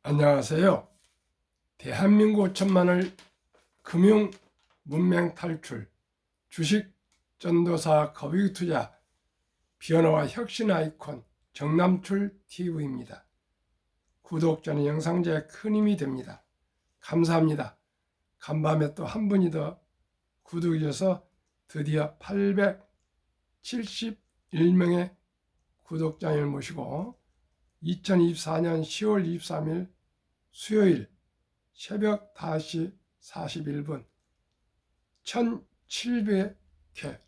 안녕하세요. 대한민국 5천만을 금융 문맹 탈출, 주식 전도사 거위 투자, 변화와 혁신 아이콘 정남출 TV입니다. 구독자는 영상제에 큰 힘이 됩니다. 감사합니다. 간밤에 또 한 분이 더 구독해 주셔서 드디어 871명의 구독자를 모시고 2024년 10월 23일 수요일 새벽 5시 41분 1700회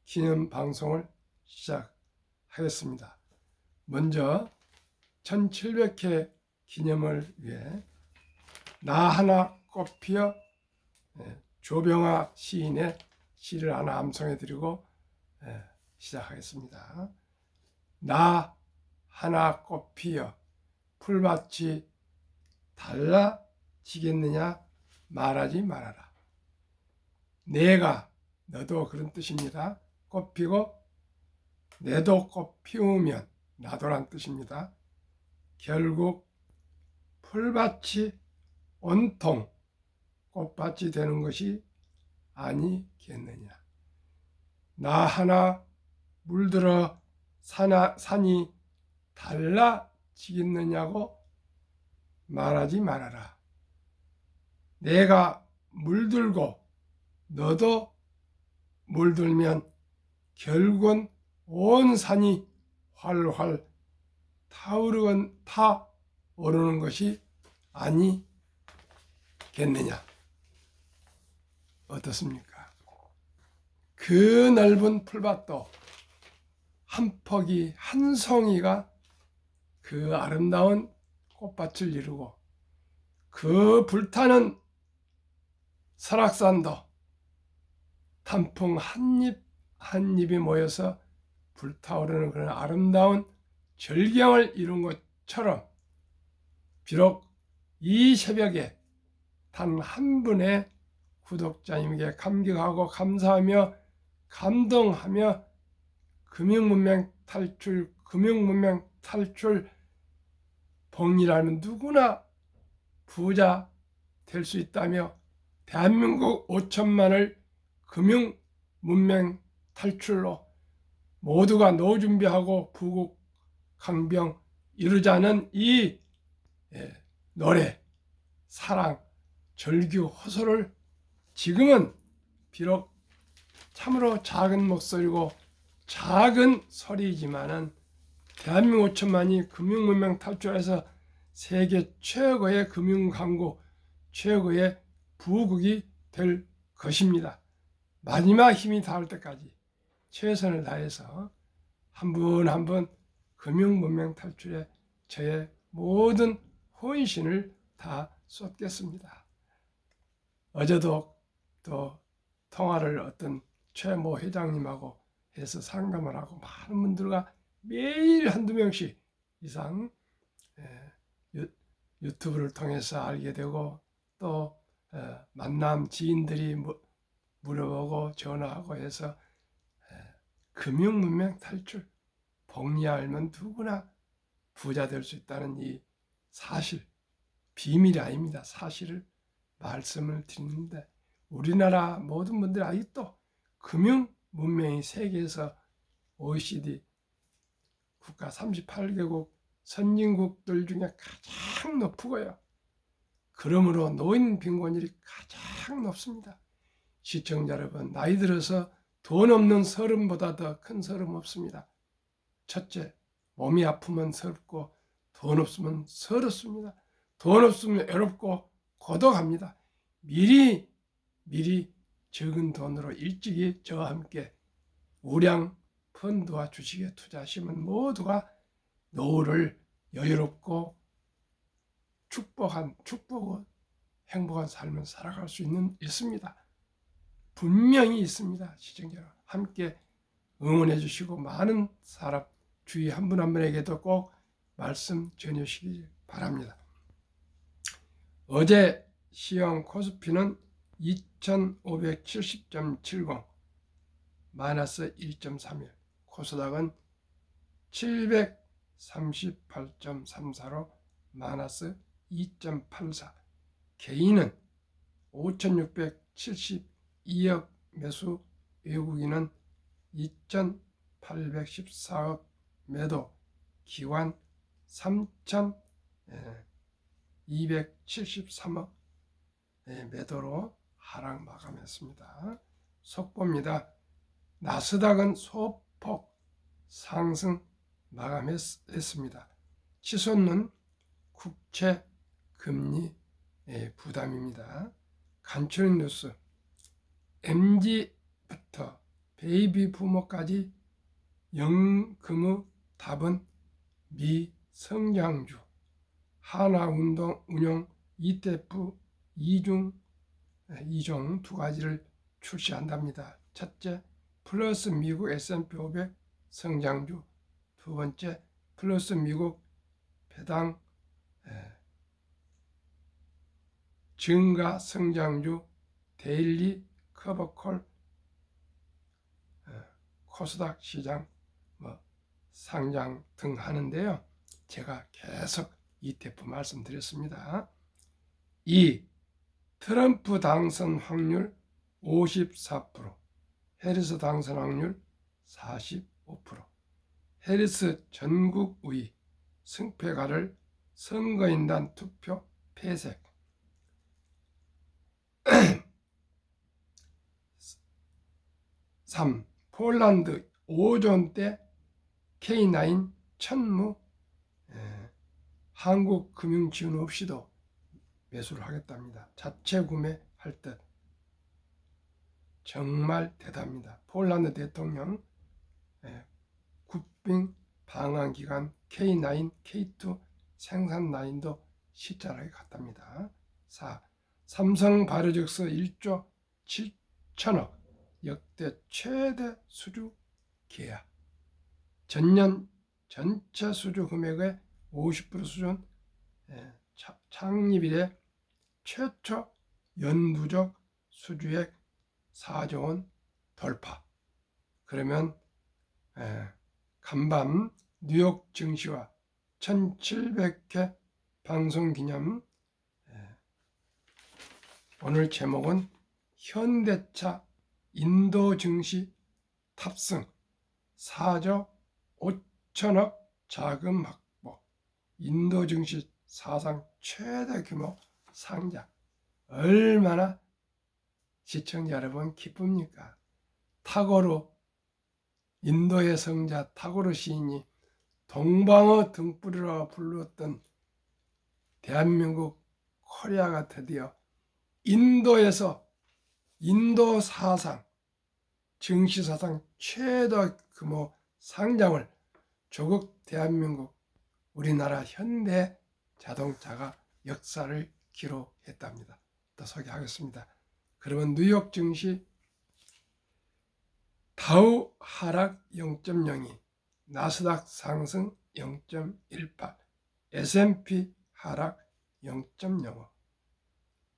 기념 방송을 시작하겠습니다. 먼저 1700회 기념을 위해 나 하나 꽃피어 조병아 시인의 시를 하나 암송해 드리고 시작하겠습니다. 나 하나 꽃피어 풀밭이 달라지겠느냐 말하지 말아라. 내가 너도 그런 뜻입니다. 꽃 피고 내도 꽃 피우면 나도란 뜻입니다. 결국 풀밭이 온통 꽃밭이 되는 것이 아니겠느냐. 나 하나 물들어 산이 달라지겠느냐고 말하지 말아라. 내가 물들고 너도 물들면 결국은 온 산이 활활 타오르는 것이 아니겠느냐. 어떻습니까? 그 넓은 풀밭도 한 폭이 한 송이가 그 아름다운 꽃밭을 이루고 그 불타는 설악산도 단풍 한 잎 한 잎이 모여서 불타오르는 그런 아름다운 절경을 이룬 것처럼 비록 이 새벽에 단 한 분의 구독자님에게 감격하고 감사하며 감동하며 금융문맹 탈출 복리라면 누구나 부자 될 수 있다며 대한민국 5천만을 금융 문맹 탈출로 모두가 노후 준비하고 부국 강병 이루자는 이 노래, 사랑, 절규, 호소를 지금은 비록 참으로 작은 목소리고 작은 소리이지만은 대한민국 5천만이 금융 문맹 탈출해서 세계 최고의 금융 강국, 최고의 부국이 될 것입니다. 마지막 힘이 닿을 때까지 최선을 다해서 한 분 한 분 금융 문맹 탈출에 저의 모든 혼신을 다 쏟겠습니다. 어제도 또 통화를 어떤 최모 회장님하고 해서 상담을 하고 많은 분들과 매일 한두 명씩 이상 유튜브를 통해서 알게 되고 또 만남 지인들이 물어보고 전화하고 해서 금융문맹 탈출 복리 알면 누구나 부자 될 수 있다는 이 사실, 비밀이 아닙니다. 사실을 말씀을 드리는데 우리나라 모든 분들이 아직도 금융문맹이 세계에서 OECD 국가 38개국 선진국들 중에 가장 높고요. 그러므로 노인 빈곤율이 가장 높습니다. 시청자 여러분, 나이 들어서 돈 없는 서름보다 더 큰 서름 없습니다. 첫째, 몸이 아프면 서럽고 돈 없으면 서럽습니다. 돈 없으면 외롭고 고독합니다. 미리 적은 돈으로 일찍이 저와 함께 우량 펀드와 주식에 투자하시면 모두가 노후를 여유롭고 축복은 행복한 삶을 살아갈 수 있습니다. 분명히 있습니다. 시청자 함께 응원해 주시고 많은 사람 주위 한 분 한 분에게도 꼭 말씀 전해주시기 바랍니다. 어제 시황 코스피는 2570.70 마이너스 1.31, 코스닥은 38.34로 마이너스 2.84. 개인은 5,672억 매수, 외국인은 2,814억 매도, 기관 3,273억 매도로 하락 마감했습니다. 속보입니다. 나스닥은 소폭 상승 마감했습니다. 치솟는 국채 금리 부담입니다. 간추린 뉴스. MZ부터 베이비 부모까지 연금의 답은 미성장주. 하나운동 운용 ETF 2종 두 가지를 출시한답니다. 첫째, 플러스 미국 S&P 500 성장주. 두 번째, 플러스 미국 배당 증가 성장주 데일리 커버콜 코스닥 시장 상장 등 하는데요. 제가 계속 ETF 말씀드렸습니다. 2. 트럼프 당선 확률 54%, 해리스 당선 확률 45%. 해리스 전국의 승패가를 선거인단 투표 폐색. 3. 폴란드 5조원대 K9 천무 한국 금융 지원 없이도 매수를 하겠답니다. 자체 구매할 듯. 정말 대단합니다. 폴란드 대통령 국빈 방한기간 K9, K2 생산 라인도 시찰하게 갔답니다. 4. 삼성 바이오로직스 1조 7천억 역대 최대 수주 계약. 전년 전체 수주 금액의 50% 수준, 창립 이래 최초 연누적 수주액 4조 원 돌파. 그러면 간밤 뉴욕 증시와 1700회 방송기념. 오늘 제목은 현대차 인도 증시 탑승 4조 5천억 자금 확보. 인도 증시 사상 최대 규모 상장. 얼마나 시청자 여러분 기쁩니까? 타고르, 인도의 성자 타고르 시인이 동방어 등불이라 불렀던 대한민국 코리아가 드디어 인도에서 인도 사상, 증시 사상 최대 규모 상장을 조국 대한민국 우리나라 현대 자동차가 역사를 기록했답니다. 또 소개하겠습니다. 그러면 뉴욕 증시 다우 하락 0.02, 나스닥 상승 0.18, S&P 하락 0.05,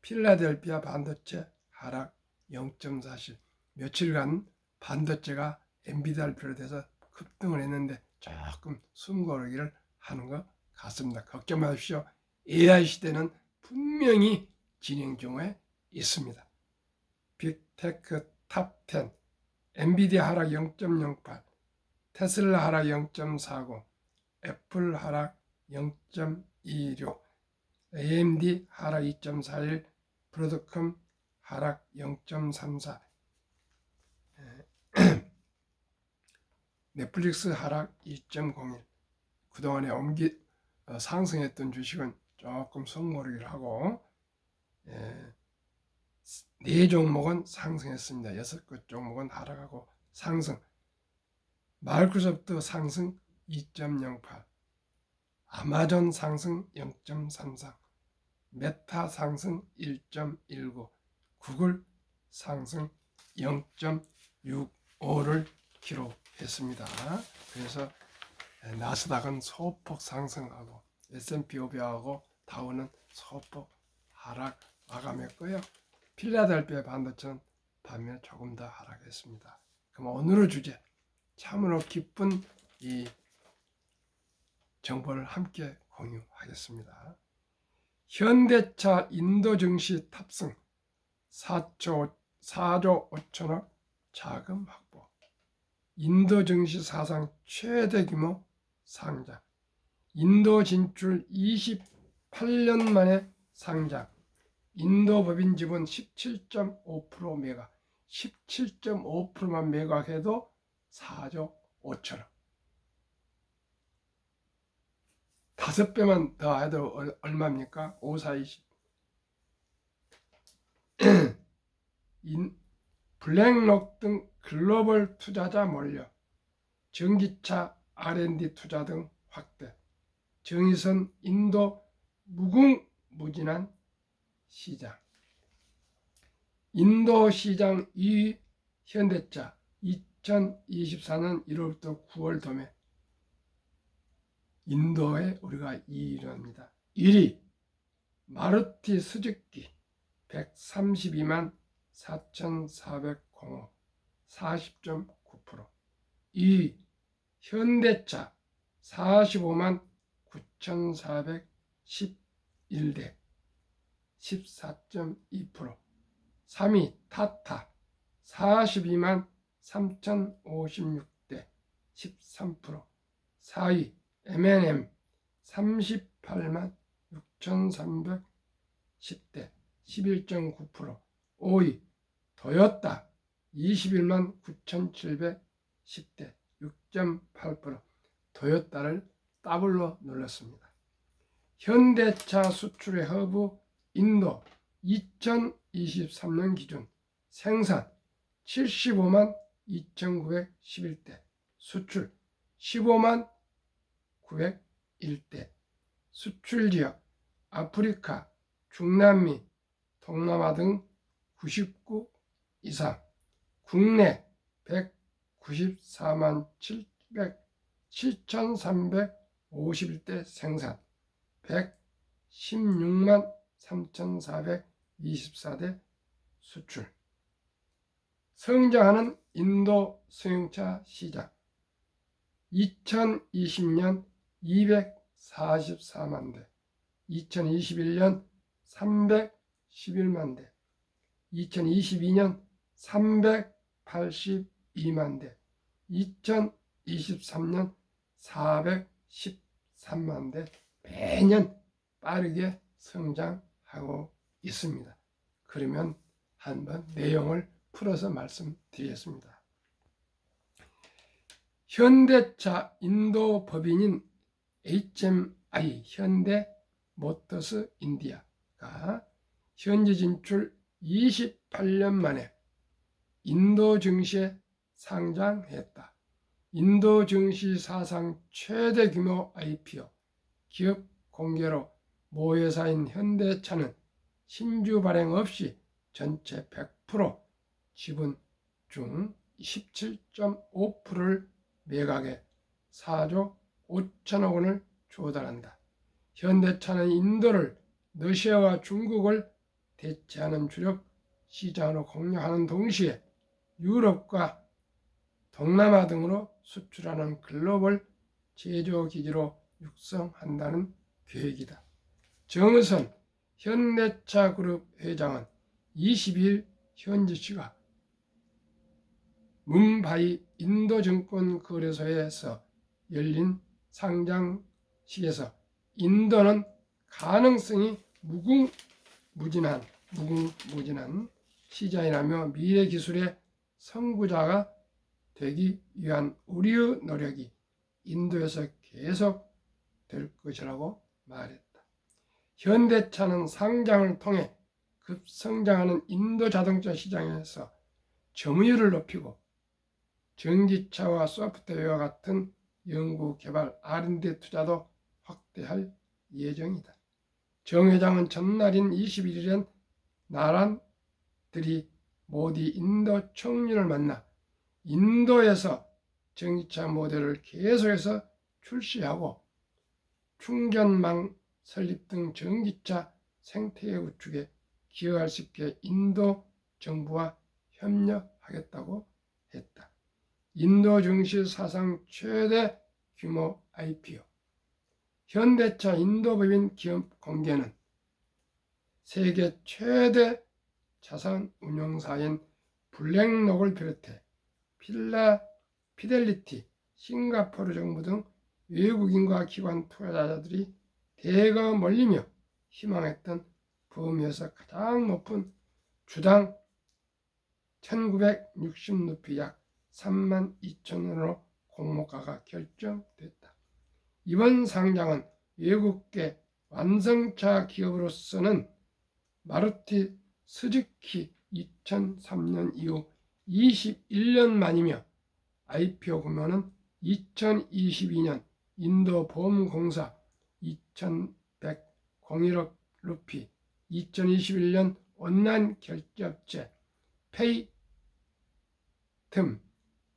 필라델피아 반도체 하락 0.40. 며칠간 반도체가 엔비디아를 비롯해서 급등을 했는데 조금 숨고르기를 하는 것 같습니다. 걱정 마십시오. AI 시대는 분명히 진행 중에 있습니다. 빅테크 탑 10, 엔비디아 하락 0.08, 테슬라 하락 0.40, 애플 하락 0.26, AMD 하락 2.41, 브로드컴 하락 0.34, 넷플릭스 하락 2.01. 그동안에 상승했던 주식은 조금 손모르기를 하고, 네 종목은 상승했습니다. 6개 종목은 하락하고 상승. 마이크로소프트 상승 2.08, 아마존 상승 0.33, 메타 상승 1.19, 구글 상승 0.65를 기록했습니다. 그래서 나스닥은 소폭 상승하고 S&P 500하고 다우는 소폭 하락 마감했고요. 필라델피아 반도체는 반면에 조금 더 하락했습니다. 그럼 오늘의 주제, 참으로 기쁜 이 정보를 함께 공유하겠습니다. 현대차 인도 증시 탑승 4조 5천억 자금 확보. 인도 증시 사상 최대 규모 상장. 인도 진출 28년 만에 상장. 인도 법인 지분 17.5% 매각. 17.5%만 매각해도 4조 5천억. 5배만 더 해도 얼마입니까? 5, 4, 20. 블랙록 등 글로벌 투자자 몰려 전기차 R&D 투자 등 확대. 정의선 인도 무궁무진한 시장. 인도 시장 2위 현대차 2024년 1월부터 9월 도매. 인도에 우리가 2위를 합니다. 1위 마루티 수즈키 132만 4,405 40.9%. 2위 현대차 45만 9,411대 14.2%. 3위 타타 42만 3,056대 13%. 4위 M&M 38만 6,310대 11.9%. 5위 도요타 21만 9,710대 6.8%. 도요타를 더블로 눌렀습니다. 현대차 수출의 허브 인도 2023년 기준 생산 75만 2,911대, 수출 15만 901대. 수출지역 아프리카, 중남미, 동남아 등 99 이상. 국내 194만 7,351대 생산, 116만 3,424대 수출. 성장하는 인도 승용차 시장. 2020년 244만 대, 2021년 311만 대, 2022년 382만 대, 2023년 413만 대. 매년 빠르게 성장하고 있습니다. 그러면 한번 내용을 풀어서 말씀드리겠습니다. 현대차 인도 법인인 HMI 현대 모터스 인디아가 현지 진출 28년 만에 인도 증시에 상장했다. 인도 증시 사상 최대 규모 IPO. 기업 공개로 모 회사인 현대차는 신주 발행 없이 전체 100% 지분 중 17.5%를 매각해 4조 5천억 원을 조달한다. 현대차는 인도를 러시아와 중국을 대체하는 주력 시장으로 공략하는 동시에 유럽과 동남아 등으로 수출하는 글로벌 제조기지로 육성한다는 계획이다. 정의선 현대차그룹 회장은 22일 현지 시각 뭄바이 인도증권거래소에서 열린 상장식에서 인도는 가능성이 무궁무진한 시장이라며 미래 기술의 선구자가 되기 위한 우리의 노력이 인도에서 계속 될 것이라고 말했다. 현대차는 상장을 통해 급성장하는 인도 자동차 시장에서 점유율을 높이고 전기차와 소프트웨어와 같은 연구 개발 R&D 투자도 확대할 예정이다. 정 회장은 전날인 21일엔 나란들이 모디 인도 총리를 만나 인도에서 전기차 모델을 계속해서 출시하고 충전망 설립 등 전기차 생태계 구축에 기여할 수 있게 인도 정부와 협력하겠다고 했다. 인도 증시 사상 최대 규모 IPO. 현대차 인도법인 기업 공개는 세계 최대 자산 운용사인 블랙록을 비롯해 피델리티, 싱가포르 정부 등 외국인과 기관 투자자들이 대거 몰리며 희망했던 범위에서 가장 높은 주당 1960루피 약 32,000원으로 공모가가 결정됐다. 이번 상장은 외국계 완성차 기업으로서는 마루티 스즈키 2003년 이후 21년 만이며 IPO 규모는 2022년 인도보험공사 2101억 루피, 2021년 온라인 결제업체 페이틈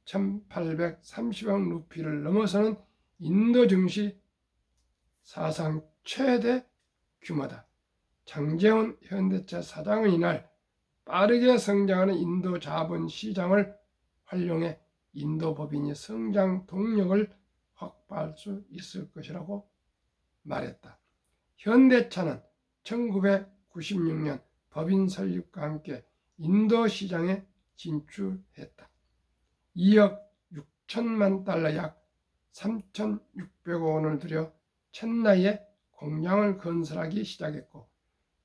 1830억 루피를 넘어서는 인도 증시 사상 최대 규모다. 장제훈 현대차 사장은 이날 빠르게 성장하는 인도 자본 시장을 활용해 인도 법인이 성장 동력을 확보할 수 있을 것이라고 말했다. 현대차는 1996년 법인 설립과 함께 인도 시장에 진출했다. 2억 6천만 달러 약 3,600억 원을 들여 첸나이에 공장을 건설하기 시작했고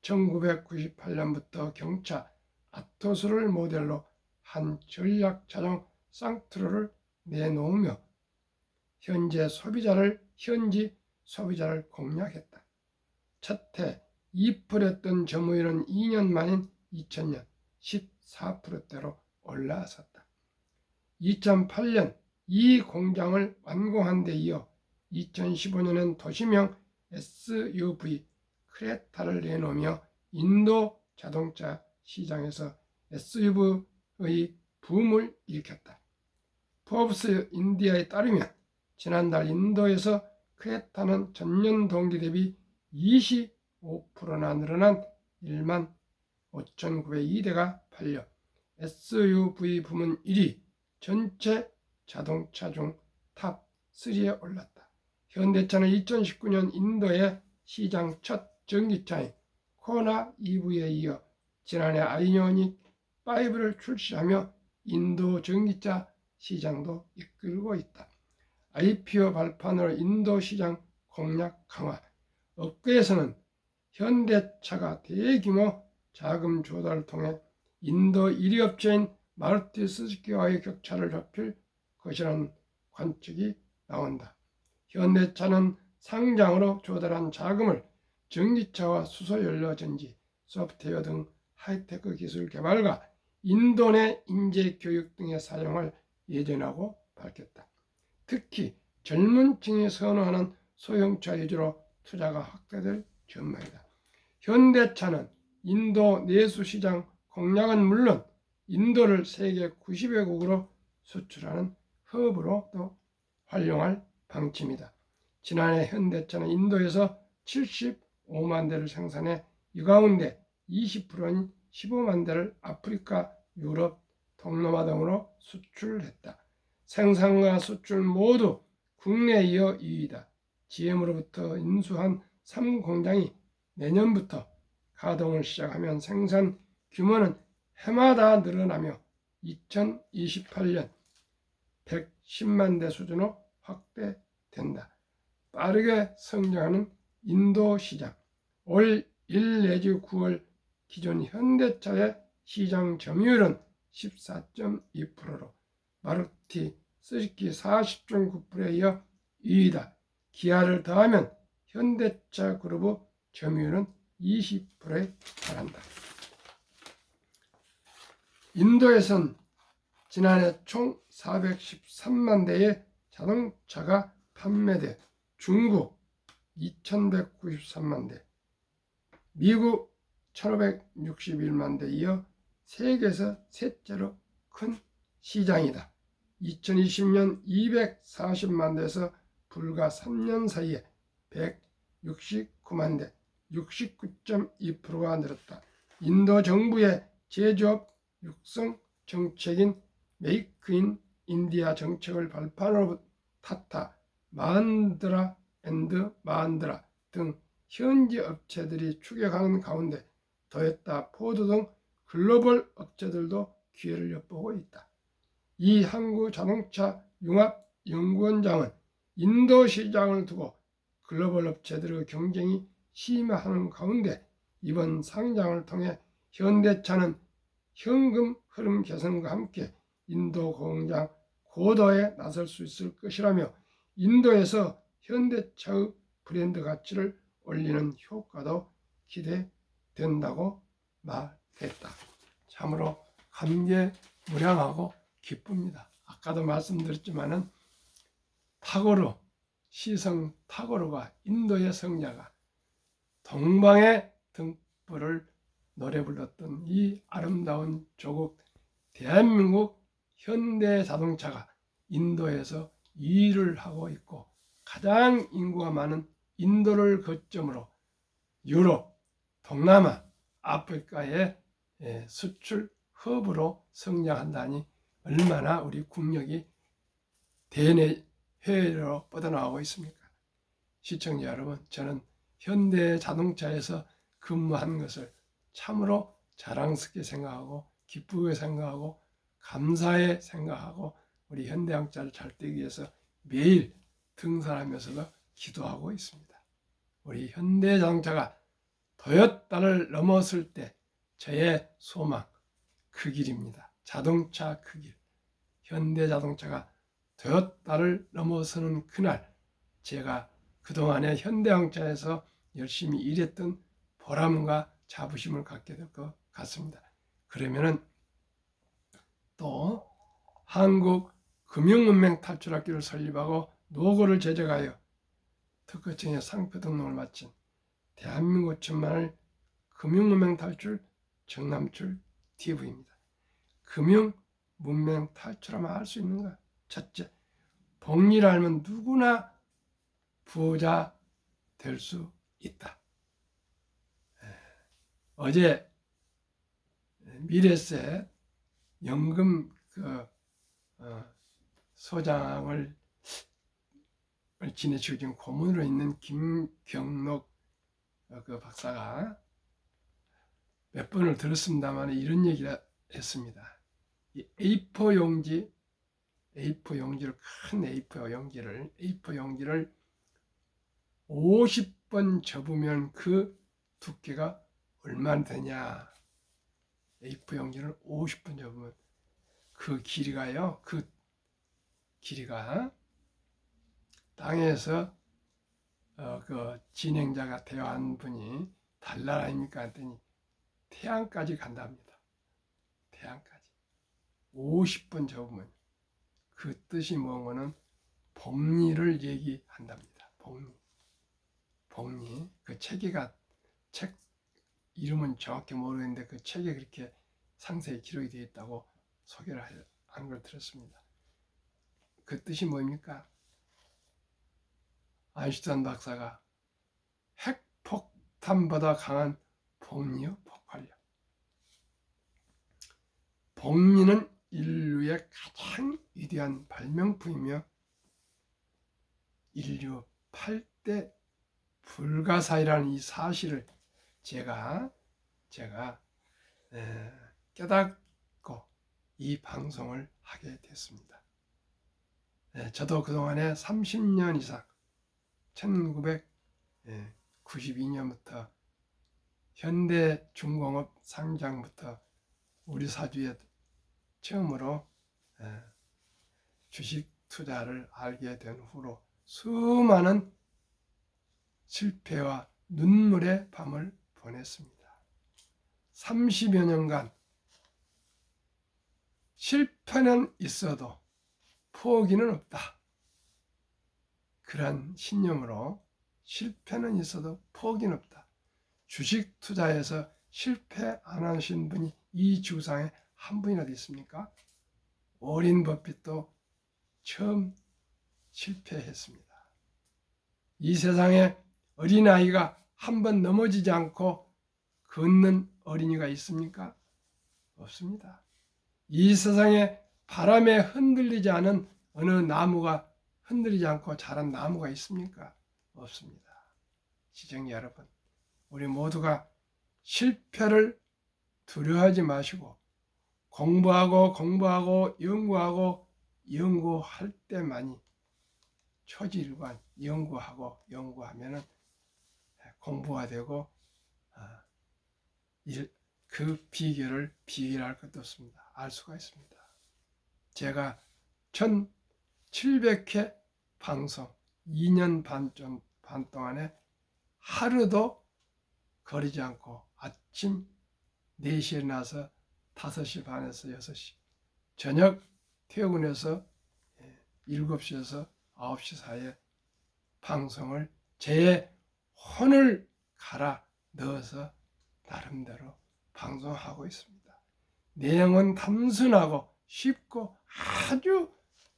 1998년부터 경차 아토스를 모델로 한 전략 차종 쌍트로를 내놓으며 현지 소비자를 공략했다. 첫해 2%였던 점유율은 2년 만인 2000년 14%대로 올라섰다. 2008년 이 공장을 완공한 데 이어 2015년엔 도시명 SUV 크레타를 내놓으며 인도 자동차 시장에서 SUV의 붐을 일으켰다. 포브스 인디아에 따르면 지난달 인도에서 크레타는 전년 동기 대비 25%나 늘어난 1만 5,902대가 팔려 SUV 부문 1위, 전체 자동차 중 탑 3에 올랐다. 현대차는 2019년 인도의 시장 첫 전기차인 코나 EV에 이어 지난해 아이오닉 5를 출시하며 인도 전기차 시장도 이끌고 있다. IPO 발판으로 인도 시장 공략 강화. 업계에서는 현대차가 대규모 자금 조달을 통해 인도 1위 업체인 마루티 스즈키와의 격차를 좁힐 것이라는 관측이 나온다. 현대차는 상장으로 조달한 자금을 전기차와 수소연료전지, 소프트웨어 등 하이테크 기술 개발과 인도 내 인재 교육 등에 사용할 예정이라고 밝혔다. 특히 젊은 층이 선호하는 소형차 위주로 투자가 확대될 전망이다. 현대차는 인도 내수 시장 공략은 물론 인도를 세계 90여국으로 수출하는 허브로도 활용할 방침이다. 지난해 현대차는 인도에서 75만 대를 생산해 이 가운데 20%인 15만 대를 아프리카, 유럽, 동남아 등으로 수출했다. 생산과 수출 모두 국내에 이어 2위다. GM으로부터 인수한 3공장이 내년부터 가동을 시작하면 생산 규모는 해마다 늘어나며 2028년 110만 대 수준으로 확대된다. 빠르게 성장하는 인도 시장. 올 1 내지 9월 기존 현대차의 시장 점유율은 14.2%로 마루티 스즈키 40.9%에 이어 2위다. 기아를 더하면 현대차 그룹의 점유율은 20%에 달한다. 인도에선 지난해 총 413만 대의 자동차가 판매돼 중국 2193만 대, 미국 1561만 대에 이어 세계에서 셋째로 큰 시장이다. 2020년 240만 대에서 불과 3년 사이에 169만 대, 69.2%가 늘었다. 인도 정부의 제조업 육성 정책인 메이크 인 인디아 정책을 발판으로 타타 마흔드라 앤드 마한드라 등 현지 업체들이 추격하는 가운데 도요타, 포드 등 글로벌 업체들도 기회를 엿보고 있다. 이 한국자동차 융합연구원장은 인도 시장을 두고 글로벌 업체들의 경쟁이 심화하는 가운데 이번 상장을 통해 현대차는 현금 흐름 개선과 함께 인도 공장 고도에 나설 수 있을 것이라며 인도에서 현대차의 브랜드 가치를 올리는 효과도 기대된다고 말했다. 참으로 감개무량하고 기쁩니다. 아까도 말씀드렸지만은 타고르, 시성 타고르가 인도의 성자가 동방의 등불을 노래 불렀던 이 아름다운 조국 대한민국 현대자동차가 인도에서 2위를 하고 있고 가장 인구가 많은 인도를 거점으로 유럽, 동남아, 아프리카의 수출 허브로 성장한다니 얼마나 우리 국력이 대내 해외로 뻗어나가고 있습니까? 시청자 여러분, 저는 현대자동차에서 근무한 것을 참으로 자랑스럽게 생각하고 기쁘게 생각하고 감사해 생각하고 우리 현대자동차를 잘 되기 위해서 매일 등산하면서도 기도하고 있습니다. 우리 현대자동차가 도요타를 넘었을 때 저의 소망, 그 길입니다. 자동차 그 길. 현대자동차가 도요타를 넘어서는 그날 제가 그동안에 현대자동차에서 열심히 일했던 보람과 자부심을 갖게 될 것 같습니다. 그러면은 또 한국 금융문맹 탈출학교를 설립하고 노고를 제작하여 특허청의 상표 등록을 마친 대한민국 천만을 금융문맹 탈출 정남출 TV입니다. 금융문맹 탈출하면 할 수 있는가? 첫째, 복리를 알면 누구나 부자 될 수 있다. 어제 미래세 연금 소장을 지내시고 지금 고문으로 있는 김경록 그 박사가 몇 번을 들었습니다만 이런 얘기를 했습니다. 이 A4 용지를 큰 A4 용지를 50번 접으면 그 두께가 얼마나 되냐? A4 용지를 50번 접으면 그 길이가요. 그 길이가 땅에서 그 진행자가 대화한 분이 달날 아닙니까? 했더니 태양까지 간답니다. 태양까지 50번 접으면 그 뜻이 뭐냐면 복리를 얘기한답니다. 복리 그 체계가 책 이름은 정확히 모르겠는데 그 책에 그렇게 상세히 기록이 되어 있다고 소개를 한 걸 들었습니다. 그 뜻이 뭡니까? 아인슈타인 박사가 핵폭탄보다 강한 복리요, 폭발력. 복리는 인류의 가장 위대한 발명품이며 인류 8대 불가사의라는 이 사실을 제가 깨닫고 이 방송을 하게 됐습니다. 저도 그동안에 30년 이상 1992년부터 현대중공업 상장부터 우리 사주에 처음으로 주식 투자를 알게 된 후로 수많은 실패와 눈물의 밤을 보냈습니다. 30여 년간 실패는 있어도 포기는 없다. 그런 신념으로 실패는 있어도 포기는 없다. 주식 투자에서 실패 안 하신 분이 이 지구상에 한 분이나 있습니까? 워렌 버핏도 처음 실패했습니다. 이 세상에 어린아이가 한 번 넘어지지 않고 걷는 어린이가 있습니까? 없습니다. 이 세상에 바람에 흔들리지 않은 어느 나무가 흔들리지 않고 자란 나무가 있습니까? 없습니다. 시청자 여러분, 우리 모두가 실패를 두려워하지 마시고 공부하고 연구할 때만이 초지일관 연구하면은 공부가 되고 그 비결할 것도 없습니다. 알 수가 있습니다. 제가 1700회 방송 2년 반 동안에 하루도 거리지 않고 아침 4시에 나서 5시 반에서 6시, 저녁 퇴근해서 7시에서 9시 사이에 방송을 제 혼을 갈아 넣어서 나름대로 방송하고 있습니다. 내용은 단순하고 쉽고 아주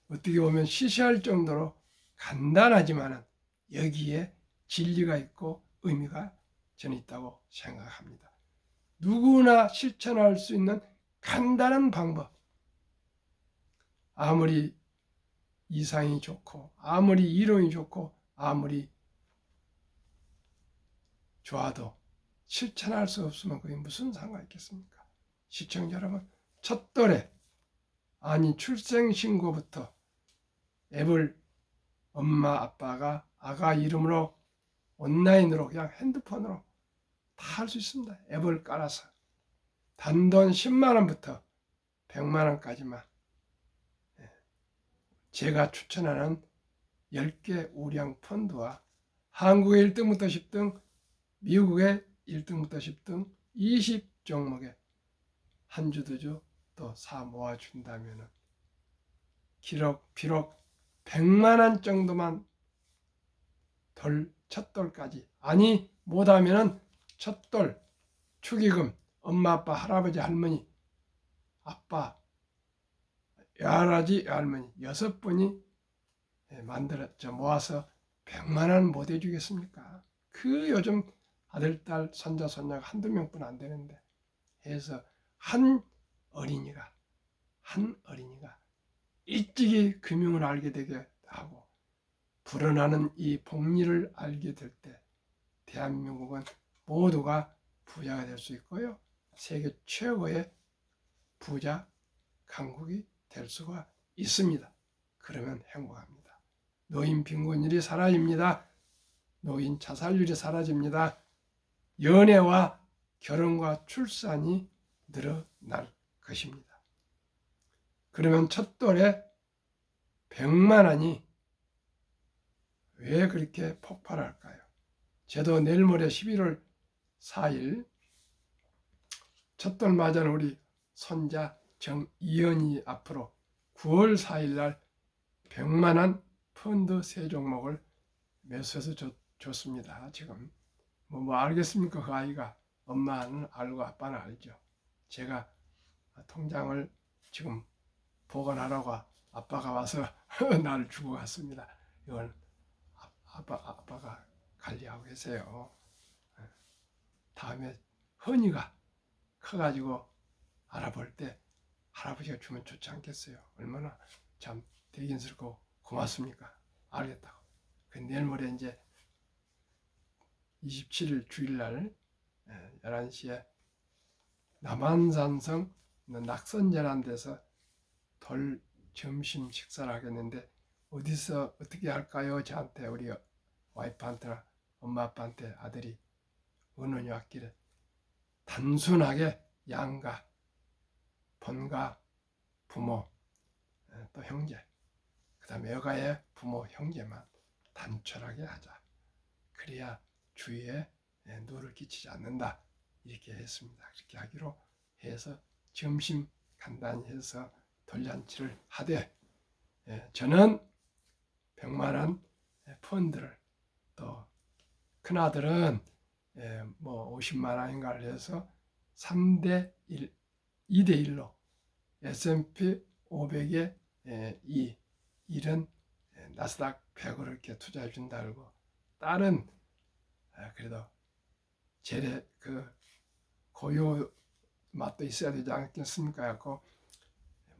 어떻게 보면 시시할 정도로 간단하지만 여기에 진리가 있고 의미가 저는 있다고 생각합니다. 누구나 실천할 수 있는 간단한 방법, 아무리 이상이 좋고 아무리 이론이 좋고 아무리 좋아도 실천할 수 없으면 그게 무슨 상관이 있겠습니까? 시청자 여러분, 첫 또래 아니 출생신고부터 앱을 엄마 아빠가 아가 이름으로 온라인으로 그냥 핸드폰으로 다 할 수 있습니다. 앱을 깔아서 단돈 10만원부터 100만원까지만 제가 추천하는 10개 우량 펀드와 한국의 1등부터 10등, 미국의 1등부터 10등 20종목에 한 주 두 주 또 사 모아준다면 비록 100만원 정도만 첫 돌까지, 아니 못하면 첫 돌 축의금 엄마 아빠 할아버지 할머니 아빠 외할아버지 외할머니 6분이 만들었죠. 모아서 100만원 못 해주겠습니까? 그 요즘 아들 딸 손자 손녀가 한두 명뿐 안 되는데 해서 한 어린이가 일찍이 금융을 알게 되게 하고 불어나는 이 복리를 알게 될 때 대한민국은 모두가 부자가 될 수 있고요. 세계 최고의 부자 강국이 될 수가 있습니다. 그러면 행복합니다. 노인 빈곤율이 사라집니다. 노인 자살률이 사라집니다. 연애와 결혼과 출산이 늘어날 것입니다. 그러면 첫 돌에 100만원이 왜 그렇게 폭발할까요? 저도 내일 모레 11월 4일 첫 돌 맞은 우리 손자 정이연이 앞으로 9월 4일 날 100만원 펀드 3종목을 매수해서 줬습니다. 지금 뭐 알겠습니까? 그 아이가 엄마는 알고 아빠는 알죠. 제가 통장을 지금 보관하라고 아빠가 와서 나를 주고 갔습니다. 이건 아빠가 관리하고 계세요. 다음에 헌이가 커가지고 알아볼 때 할아버지가 주면 좋지 않겠어요? 얼마나 참 대견스럽고 고맙습니까? 알겠다고. 내일 모레 이제 27일 주일날 11시에 남한산성 낙선제라는 데서 돌 점심 식사를 하겠는데 어디서 어떻게 할까요? 저한테 우리 와이프한테나 엄마 아빠한테 아들이 의논이 왔기를 단순하게 양가, 본가, 부모, 또 형제, 그 다음에 여가의 부모, 형제만 단촐하게 하자. 그래야 주위에 누를 끼치지 않는다. 이렇게 했습니다. 그렇게 하기로 해서 점심 간단히 해서 돌잔치를 하되 저는 100만원 펀드를 또 큰아들은 뭐 50만원인가를 해서 3대1, 2대1로 S&P 500에 1은 나스닥 100으로 이렇게 투자해 준다 그러고 딸은 그래도 재래 고유 맛도 있어야 되지 않겠습니까? 갖고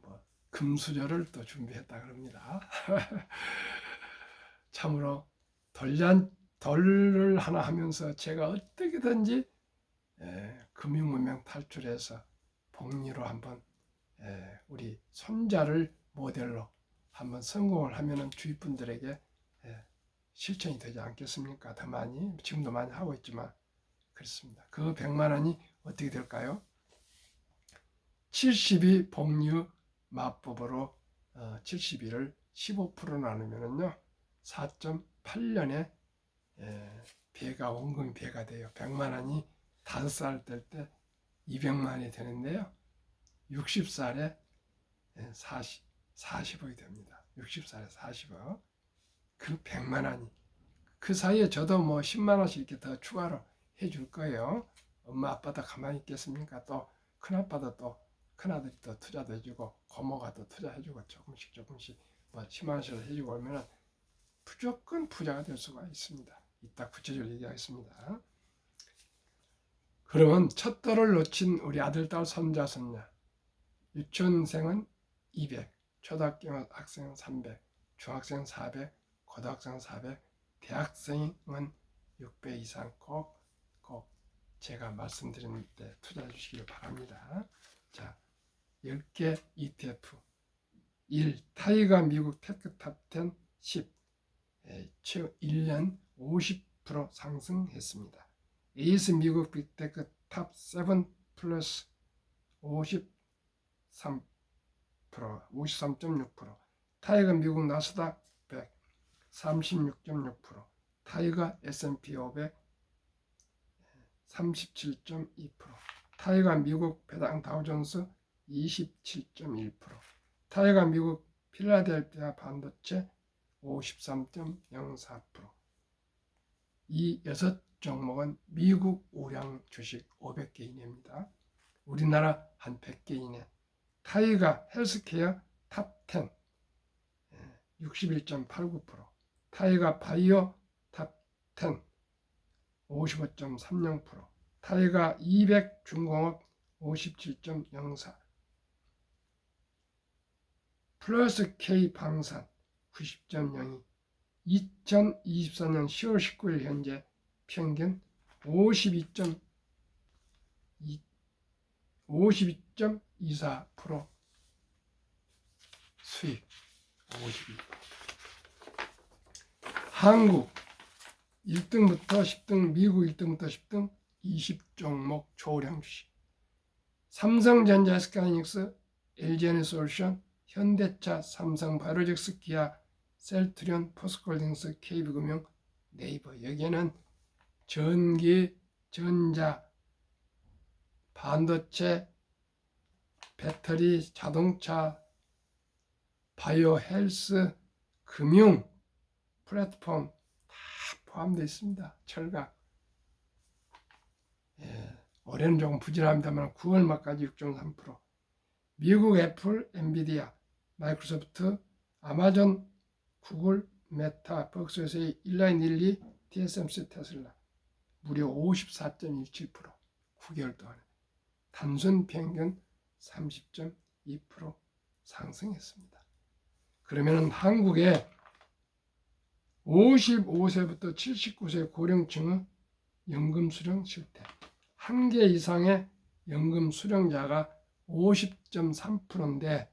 뭐 금수저를 또 준비했다 그럽니다. 참으로 덜을 하나 하면서 제가 어떻게든지 금융문명 탈출해서 복리로 한번 우리 손자를 모델로 한번 성공을 하면은 주위 분들에게 실천이 되지 않겠습니까? 더 많이, 지금도 많이 하고 있지만 그렇습니다. 그 100만 원이 어떻게 될까요? 72 복리 마법으로 72를 15% 나누면은요 4.8년에 배가 원금이 배가 돼요. 100만 원이 5살 될 때 200만 원이 되는데요. 60살에 40억이 됩니다. 60살에 40억. 그 100만 원이 그 사이에 저도 뭐 10만 원씩 이렇게 더 추가로 해줄 거예요. 엄마 아빠도 가만히 있겠습니까? 또 큰아빠도 또 큰아들이 또 투자도 해주고 고모가 또 투자해주고 조금씩 뭐 10만 원씩 해주고 오면은 무조건 부자가 될 수가 있습니다. 이따 구체적으로 얘기하겠습니다. 그러면 첫 돌을 놓친 우리 아들, 딸, 손자, 손녀. 유치원생은 200, 초등학생은 300, 중학생은 400, 고등학생은 400, 대학생은 600 이상 꼭 제가 말씀드린 때 투자해 주시길 바랍니다. 자, 10개 ETF. 1. 타이거 미국 테크탑 10 10. 최근 1년 50% 상승했습니다. 에이스 미국 빅테크 탑 7 플러스 53%, 53.6%, 타이거 미국 나스닥 100 36.6%, 타이거 S&P 500 37.2%, 타이거 미국 배당 다우존스 27.1%, 타이거 미국 필라델피아 반도체 53.04%. 이 6종목은 미국 우량 주식 500개 이내입니다. 우리나라 한 100개 이내. 타이거 헬스케어 탑 10 61.89%, 타이거 바이오 탑 10 55.30%, 타이거 200 중공업 57.04%, 플러스 K 방산 90.02, 2024년 10월 19일 현재 평균 52.24% 수익 52%. 한국 1등부터 10등, 미국 1등부터 10등 20종목 초우량 주식. 삼성전자, SK하이닉스, LG에너지솔루션, 현대차, 삼성바이오로직스, 기아, 셀트리온, 포스코홀딩스, KB금융, 네이버. 여기에는 전기, 전자, 반도체, 배터리, 자동차, 바이오 헬스, 금융 플랫폼 다 포함되어 있습니다. 철강. 올해는 조금 부진합니다만 9월 말까지 6.3%. 미국 애플, 엔비디아, 마이크로소프트, 아마존, 구글, 메타, 벅스에서의 인라인 1, 2, TSMC, 테슬라 무려 54.17%. 9개월 동안에 단순 평균 30.2% 상승했습니다. 그러면 한국의 55세부터 79세 고령층의 연금 수령 실태, 1개 이상의 연금 수령자가 50.3%인데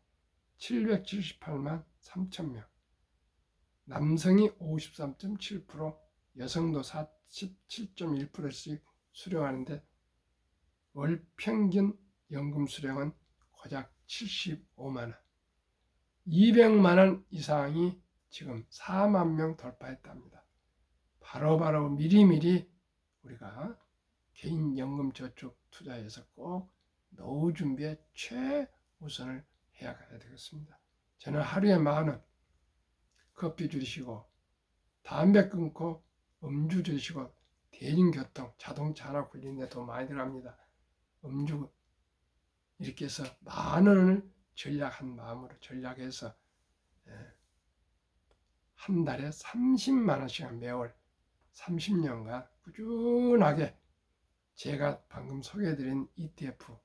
778만 3천 명, 남성이 53.7%, 여성도 47.1%씩 수령하는데 월 평균 연금 수령은 고작 75만 원, 200만 원 이상이 지금 4만 명 돌파했답니다. 바로바로 미리미리 우리가 개인연금 저축 투자에서 꼭 노후 준비에 최우선을 해야 되겠습니다. 저는 하루에 10,000원 커피 줄이시고 담배 끊고 음주 줄이시고 대중교통 자동차 하나 굴리는데 돈 많이 들어갑니다. 음주 이렇게 해서 10,000원을 전략한 마음으로 전략해서 한 달에 30만 원씩 매월 30년간 꾸준하게 제가 방금 소개해드린 ETF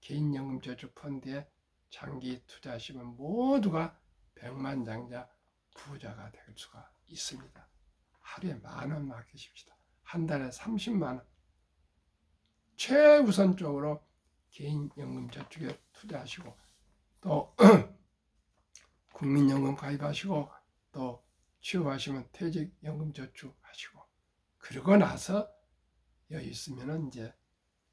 개인연금저축펀드에 장기 투자하시면 모두가 백만장자 부자가 될 수가 있습니다. 하루에 10,000원 맡기십시다. 한 달에 30만 원. 최우선적으로 개인연금저축에 투자하시고 또 국민연금 가입하시고 또 취업하시면 퇴직연금저축하시고 그러고 나서 여유 있으면 이제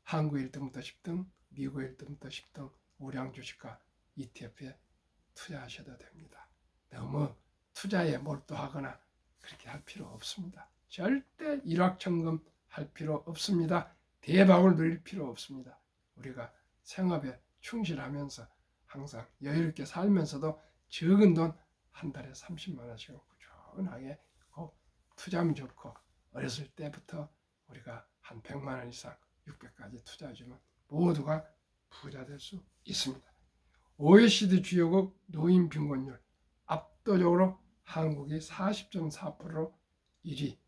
한국 1등부터 10등, 미국 1등부터 10등 우량 주식과 ETF에 투자하셔도 됩니다. 너무 투자에 몰두하거나 그렇게 할 필요 없습니다. 절대 일확천금 할 필요 없습니다. 대박을 누릴 필요 없습니다. 우리가 생업에 충실하면서 항상 여유롭게 살면서도 적은 돈 한 달에 30만 원씩 꾸준하게 투자하면 좋고 어렸을 때부터 우리가 한 100만 원 이상 600까지 투자해주면 모두가 부자 될 수 있습니다. OECD 주요국 노인 빈곤율 압도적으로 한국이 40.4%로 1위,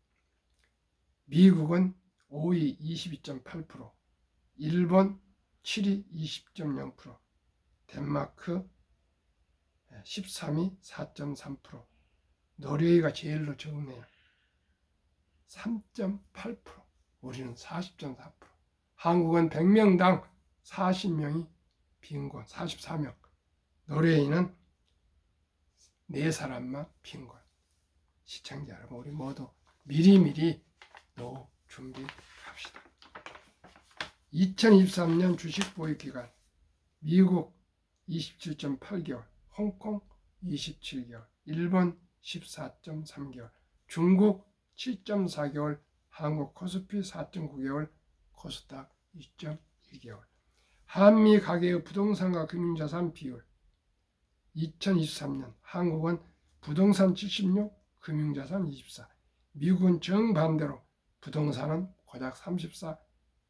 미국은 5위 22.8%, 일본 7위 20.0%, 덴마크 13위 4.3%, 노르웨이가 제일로 적네요. 3.8%, 우리는 40.4%. 한국은 100명당 40명이 빈곤, 44명. 노르웨이는 4사람만 빈곤. 시청자 여러분, 우리 모두 미리미리 노후 준비합시다. 2023년 주식 보유 기간, 미국 27.8개월, 홍콩 27개월, 일본 14.3개월, 중국 7.4개월, 한국 코스피 4.9개월, 코스닥 2.1개월. 한미 가계의 부동산과 금융자산 비율 2023년 한국은 부동산 76, 금융자산 24, 미국은 정반대로 부동산은 고작 34,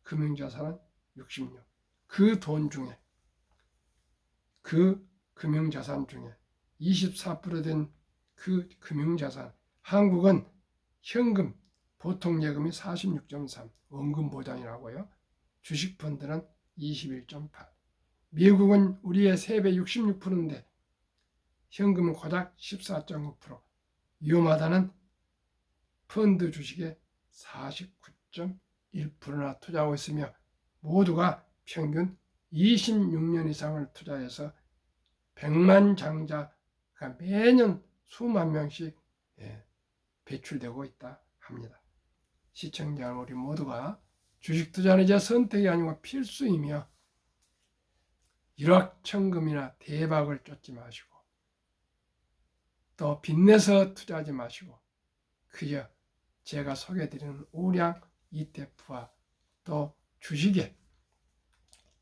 금융자산은 66. 그 돈 중에 그 금융자산 중에 24% 된 그 금융자산, 한국은 현금, 보통예금이 46.3, 원금보장이라고요. 주식펀드는 21.8. 미국은 우리의 3배 66%인데 현금은 고작 14.9%. 위험하다는 펀드 주식의 49.1%나 투자하고 있으며 모두가 평균 26년 이상을 투자해서 100만 장자가 매년 수만 명씩 배출되고 있다 합니다. 시청자 우리 모두가 주식 투자는 이제 선택이 아니고 필수이며 일확천금이나 대박을 쫓지 마시고 또 빚내서 투자하지 마시고 그저 제가 소개해드리는 우량 ETF와 또 주식에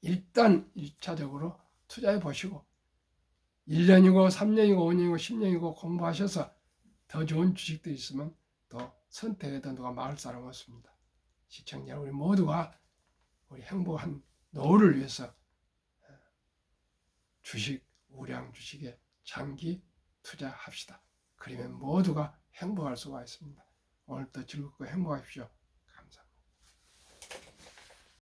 일단 1차적으로 투자해 보시고 1년이고 3년이고 5년이고 10년이고 공부하셔서 더 좋은 주식도 있으면 또 선택해도 누가 막을 사람 없습니다. 시청자 우리 모두가 우리 행복한 노후를 위해서 주식, 우량 주식에 장기 투자합시다. 그러면 모두가 행복할 수가 있습니다. 오늘도 즐겁고 행복하십시오.